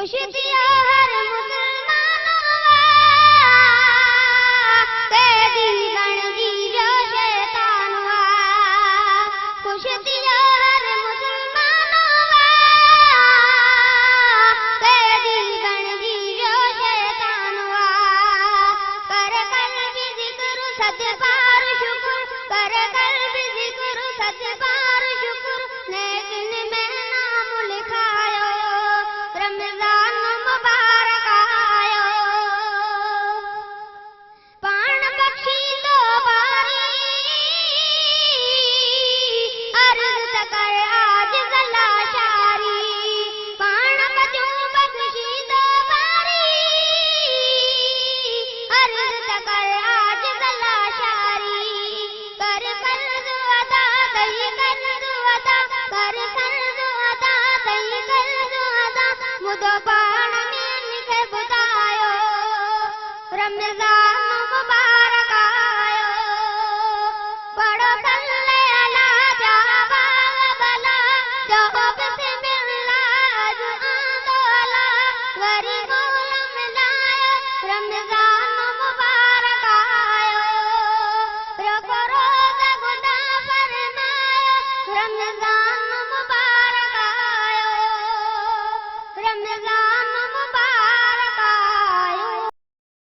खुश थियो हर मुसलमानो कैदी बणजी वियो शैतान खुश थियो हर मुसलमानो कैदी बणजी वियो शैतान कर कल्बी जिक्र सतबार शुक्र कर कल्बी जिक्र सतबार शुक्र लेकिन मैं नाम लिखायो रमजान मुबारक आयो पाण बख्शी दो बारी अर्ज कर आज गला शारी पाण बजू बख्शी दो बारी अर्ज कर आज गला शारी कर कर्ज अदा दई कर्ज अदा कर कर्ज अदा दई कर्ज अदा मुदो पाण में मूंखे ॿुधायो रमज़ान